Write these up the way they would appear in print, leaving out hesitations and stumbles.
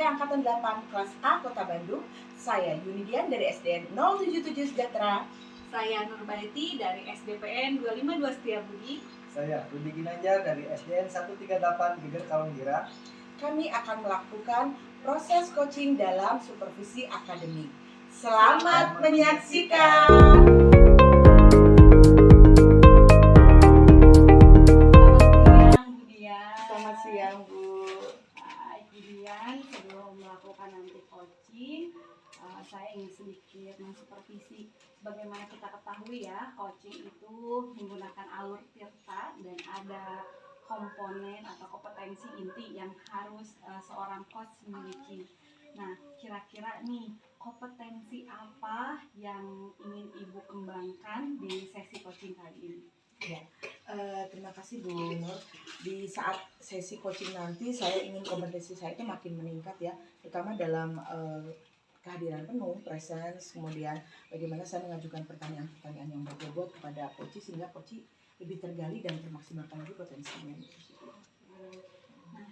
Angkatan 8 kelas A Kota Bandung. Saya Yunidian dari SDN 077 Sejahtera. Saya Nurbaiti dari SDPN 252 Setiabudi. Saya Rudi Ginanjar dari SDN 138 Geger Kalonggera. Kami akan melakukan proses coaching dalam supervisi akademik. Selamat menyaksikan. Selamat siang, Bu. Kemudian sebelum melakukan nanti coaching, saya ingin sedikit mensupervisi. Bagaimana kita ketahui ya, coaching itu menggunakan alur tirta dan ada komponen atau kompetensi inti yang harus seorang coach miliki. Nah, kira-kira nih kompetensi apa yang ingin Ibu kembangkan di sesi coaching kali ini? Ya, terima kasih Bu Nur. Di saat sesi coaching nanti saya ingin kompetensi saya itu makin meningkat ya, terutama dalam kehadiran penuh, presence, kemudian bagaimana saya mengajukan pertanyaan-pertanyaan yang berbobot kepada coach sehingga coach lebih tergali dan termaksimalkan lagi potensinya. Nah,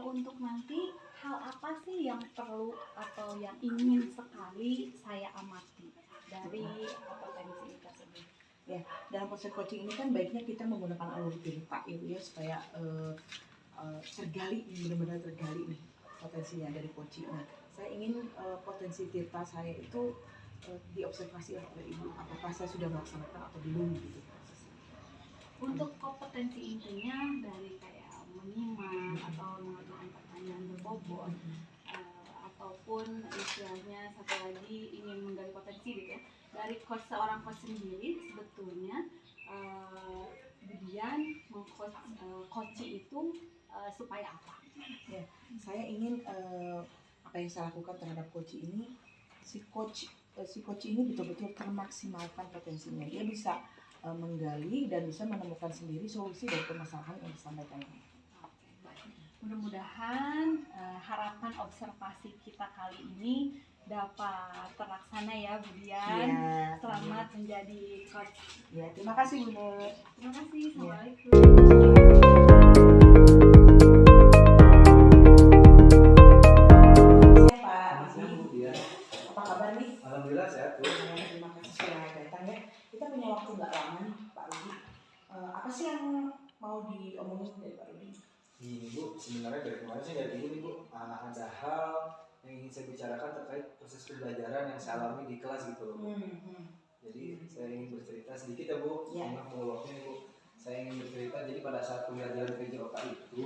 untuk nanti hal apa sih yang perlu atau yang ingin sekali saya amati dari kompetensi tersebut? Ya, dalam proses coaching ini kan baiknya kita menggunakan alur tirta ya supaya tergali, benar-benar tergali nih potensinya dari coaching. Nah, saya ingin potensi tirta saya itu diobservasi oleh Ibu, apakah saya sudah melaksanakan atau belum gitu. Untuk kompetensi intinya dari kayak menyimak atau mengajukan pertanyaan berbobot, ataupun istilahnya satu lagi ingin menggali potensi gitu ya. Dari seorang coach sendiri sebetulnya kemudian coaching itu supaya apa? Ya, saya ingin apa yang saya lakukan terhadap coach ini, si coach ini betul-betul termaksimalkan potensinya. Dia bisa menggali dan bisa menemukan sendiri solusi dari permasalahan yang disampaikan. Mudah-mudahan harapan observasi kita kali ini dapat terlaksana ya Bu Dian. Ya, selamat menjadi coach. Ya, terima kasih Bu Nur. Terima kasih. Assalamualaikum. Apa kabar nih? Alhamdulillah sehat Bu. Terima kasih sudah datang ya. Kita punya waktu nggak lama nih Pak Rudi. Apa sih yang mau diomongin dari Pak Rudi? Ini Bu, sebenarnya dari kemarin sih dari Ibu nih Bu, ada hal yang ingin saya bicarakan terkait proses pembelajaran yang saya alami di kelas gitu loh. Jadi saya ingin bercerita sedikit ya Bu, mohon waktunya nih Bu. Saya ingin bercerita, jadi pada saat pembelajaran PJOK itu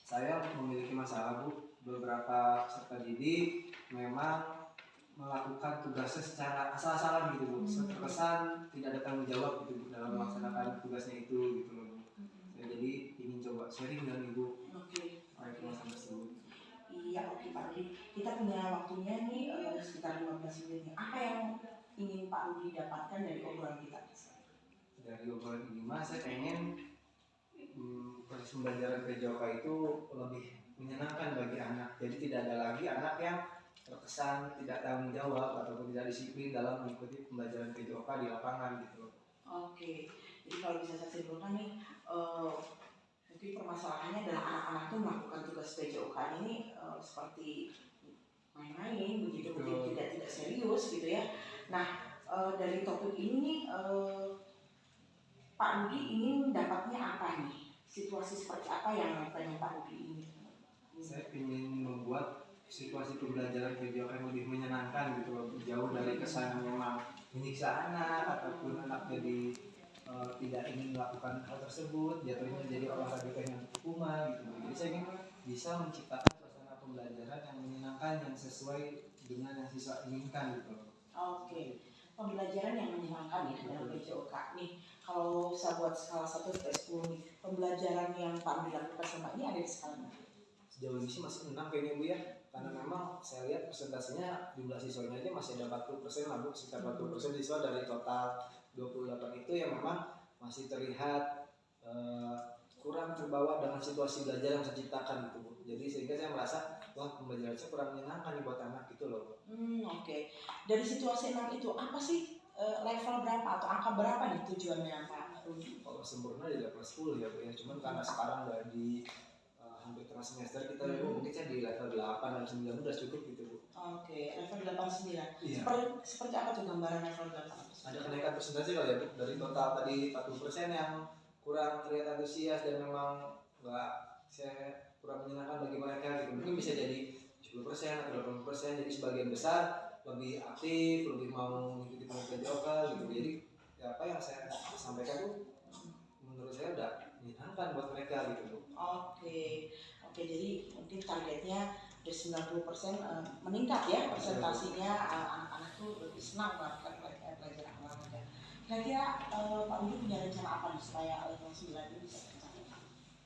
saya memiliki masalah Bu. Beberapa peserta didik memang melakukan tugasnya secara asal-asalan gitu Bu, terkesan tidak ada tanggung jawab gitu Bu dalam melaksanakan tugasnya itu gitu loh Bu. Saya jadi ingin coba sharing dengan Ibu terkait masalah tersebut. Iya, oke Pak Rudi. Kita punya waktunya nih sekitar 15 menit nih. Apa yang ingin Pak Rudi dapatkan dari obrolan kita? Dari obrolan ini Mas, saya pengen proses pembelajaran PJOK itu lebih menyenangkan bagi anak. Jadi tidak ada lagi anak yang terkesan tidak tanggung jawab ataupun tidak disiplin dalam mengikuti pembelajaran PJOK di lapangan gitu. Oke, jadi kalau bisa saya simpulkan nih, mungkin permasalahannya adalah anak-anak tuh melakukan tugas PJOK ini seperti main-main begitu, mungkin tidak serius gitu ya. Nah, dari topik ini nih, Pak Rudi ingin dapatnya apa nih? Situasi seperti apa yang pengen Pak Rudi ingin? Saya ingin membuat situasi pembelajaran PJOK yang lebih menyenangkan gitu loh, jauh dari kesan memang menyiksa anak ataupun anak jadi tidak ingin melakukan hal tersebut, jatuhnya jadi olahraga yang hukuman gitu. Jadi saya ingin bisa menciptakan suasana pembelajaran yang menyenangkan, yang sesuai dengan yang siswa inginkan gitu. Oke, pembelajaran yang menyenangkan ya dalam PJOK nih. Kalau saya buat skala 1 sampai 10 nih, pembelajaran yang Pak Rudi lakukan selama ini ada di skala mana? Sejauh ini sih masih 6 kayaknya Bu ya, karena memang saya lihat persentasenya jumlah siswanya ini masih ada 40% lah Bu, sekitar 40% siswa dari total 28 itu yang memang masih terlihat kurang terbawa dengan situasi belajar yang saya ciptakan gitu Bu. Jadi sehingga saya merasa wah pembelajaran saya kurang menyenangkan buat anak gitu loh. Oke. Dari situasi 6 itu apa sih level berapa atau angka berapa nih tujuannya Pak Rudi? Kalau sempurna di level 10 ya Bu ya, cuman karena sekarang udah di hampir tengah semester kita Bu, mungkin saya di level 8 dan 9 udah cukup gitu Bu. Oke, level 89. Iya. Seperti apa tuh gambaran level 8? Ada kenaikan persentase kali ya Bu, dari total tadi 40% yang kurang terlihat antusias dan memang nggak saya kurang menyenangkan bagi mereka gitu. Mungkin bisa jadi 10% atau 80%, jadi sebagian besar lebih aktif, lebih mau mengikuti panitia lokal gitu. Jadi ya apa yang saya sampaikan tuh menurut saya udah menyenangkan buat mereka gitu Bu. Oke, jadi mungkin targetnya udah 90% meningkat ya presentasinya, anak-anak tuh lebih senang melakukan pelajaran olahraga. Kira-kira Pak Budi punya rencana apa nih supaya level 9 ini bisa tercapai?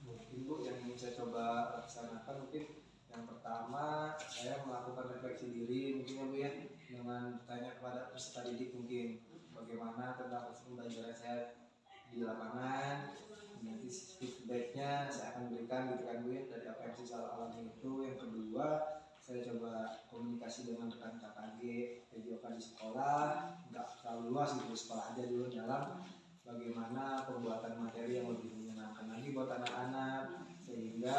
Mungkin Bu yang ingin saya coba laksanakan mungkin yang pertama saya melakukan refleksi diri mungkin ya Bu ya, dengan bertanya kepada peserta didik mungkin bagaimana tentang proses pembelajaran saya di lapangan. Nanti feedbacknya saya akan berikan gitu kan Bu ya, dari apa yang saya alami itu. Yang kedua saya coba komunikasi dengan rekan KKG PJOK di sekolah, nggak terlalu luas gitu, sekolah aja dulu dalam bagaimana pembuatan materi yang lebih menyenangkan lagi buat anak-anak, sehingga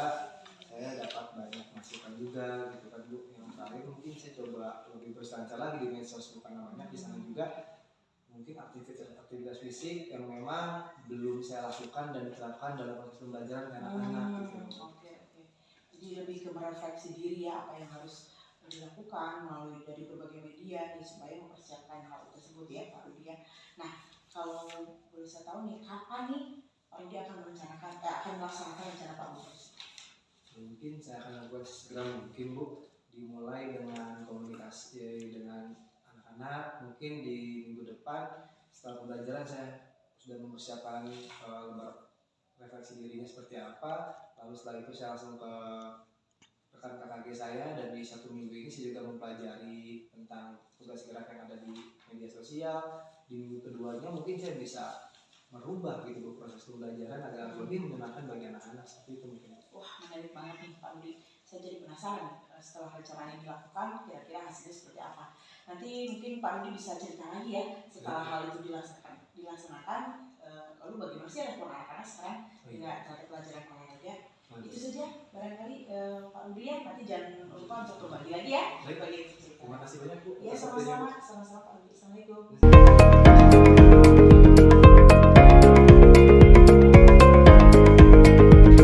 saya dapat banyak masukan juga gitu kan Bu. Yang terakhir mungkin saya coba lebih berselancar lagi di medsos, bukan namanya di sana juga mungkin aktivitas fisik yang memang belum saya lakukan dan diterapkan dalam proses pembelajaran anak-anak gitu. Oke. Jadi lebih ke merefleksi diri ya, apa yang harus dilakukan melalui dari berbagai media nih supaya mempersiapkan hal tersebut ya Pak Rudi ya. Nah, kalau boleh saya tahu nih, kapan nih Pak Rudi akan akan melaksanakan rencana Pak Budi? Mungkin saya akan lakukan segera mungkin Bu, dimulai dengan komunikasi dengan anak-anak. Mungkin di minggu depan setelah pembelajaran saya sudah mempersiapkan lembar refleksi dirinya seperti apa, lalu setelah itu saya langsung ke rekan KKG saya, dan di 1 minggu ini saya juga mempelajari tentang tugas gerak yang ada di media sosial. Di minggu keduanya mungkin saya bisa merubah gitu Bu proses pembelajaran agar lebih menyenangkan bagi anak-anak, seperti itu mungkin. Wah, menarik banget nih Pak Budi. Saya jadi penasaran setelah rencana ini dilakukan kira-kira hasilnya seperti apa. Nanti mungkin Pak Budi bisa cerita lagi ya setelah hal itu dilaksanakan, lalu bagaimana sih respon anak-anak sekarang dengan terhadap pelajaran olahraga. Itu saja barangkali Pak Budi ya, nanti jangan lupa untuk berbagi lagi ya. Berbagi cerita. Terima kasih banyak Bu. Ya, sama-sama Pak Budi. Assalamualaikum.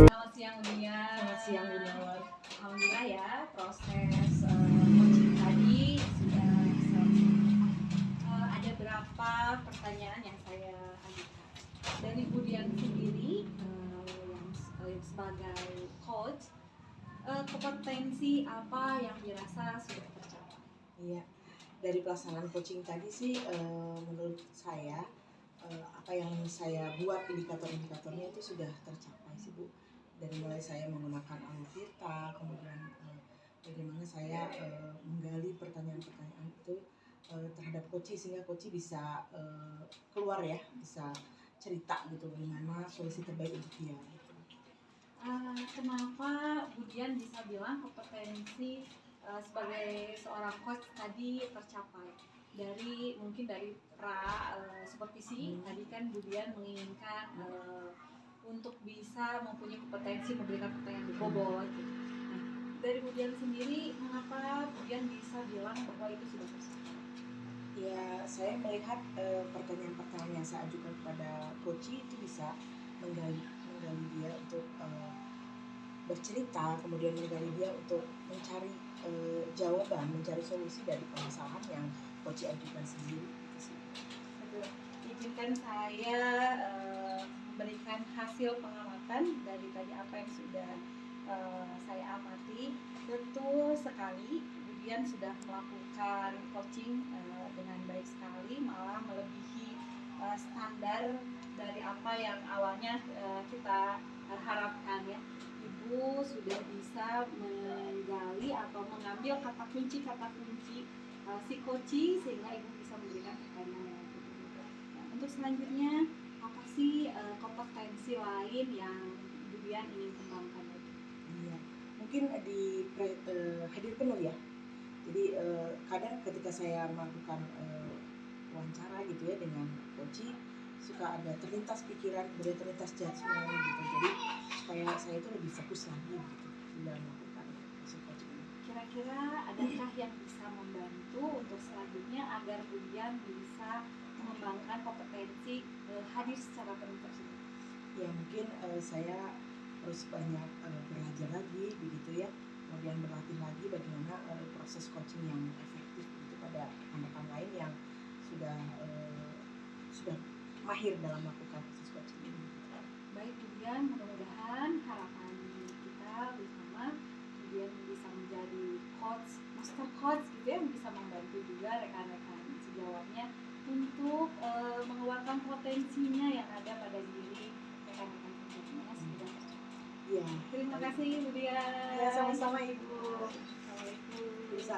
Selamat siang Dunia. Selamat siang Dunia. Alhamdulillah ya, proses coaching tadi sudah selesai. Ada berapa pertanyaan yang saya ajukan dari Budian sendiri yang sebagai coach, kompetensi apa yang dirasa sudah tercapai? Iya, dari pelaksanaan coaching tadi sih menurut saya apa yang saya buat indikator-indikatornya itu sudah tercapai sih Bu. Dari mulai saya menggunakan alur pita, kemudian bagaimana saya menggali pertanyaan-pertanyaan itu terhadap coach sehingga coach bisa keluar ya, bisa cerita gitu gimana solusi terbaik untuk dia. Gitu. Kenapa Budian bisa bilang kompetensi sebagai seorang coach tadi tercapai? Mungkin dari supervisi tadi kan Budian menginginkan untuk bisa mempunyai kompetensi memberikan pertanyaan bobot gitu. Nah, dari Budian sendiri mengapa Budian bisa bilang bahwa itu sudah tercapai? Ya, saya melihat pertanyaan-pertanyaan yang saya ajukan kepada coach itu bisa menggali dia untuk bercerita, kemudian menggali dia untuk mencari jawaban, mencari solusi dari permasalahan yang coach ajukan sendiri. Betul. Izinkan saya memberikan hasil pengamatan dari tadi apa yang sudah saya amati. Betul sekali, Budian sudah melakukan coaching dengan baik sekali, malah melebihi standar dari apa yang awalnya kita harapkan ya. Ibu sudah bisa menggali atau mengambil kata kunci si coaching sehingga ibu bisa memberikan pertanyaan. Nah, untuk selanjutnya apa sih kompetensi lain yang Budian ingin kembangkan lagi? Iya, mungkin hadir penuh ya. Jadi kadang ketika saya melakukan wawancara gitu ya dengan coach, suka ada terlintas pikiran, kemudian terlintas judgement gitu. Jadi supaya saya itu lebih fokus lagi gitu dalam melakukan proses coaching ini. Kira-kira adakah yang bisa membantu untuk selanjutnya agar Budian bisa mengembangkan kompetensi hadir secara penuh tersebut? Ya mungkin saya harus banyak belajar lagi begitu ya, kemudian berlatih lagi bagaimana proses coaching yang efektif begitu pada rekan-rekan lain yang sudah mahir dalam melakukan proses coaching ini. Baik Budian, mudah-mudahan harapan kita bersama Budian bisa menjadi coach, master coach gitu ya, bisa membantu juga rekan-rekan sejawatnya untuk mengeluarkan potensinya yang ada pada diri rekan-rekan kerjanya sebidang percakapan. Iya. Terima kasih Budian. Ya, sama-sama Ibu. Assalamualaikum. Bisa.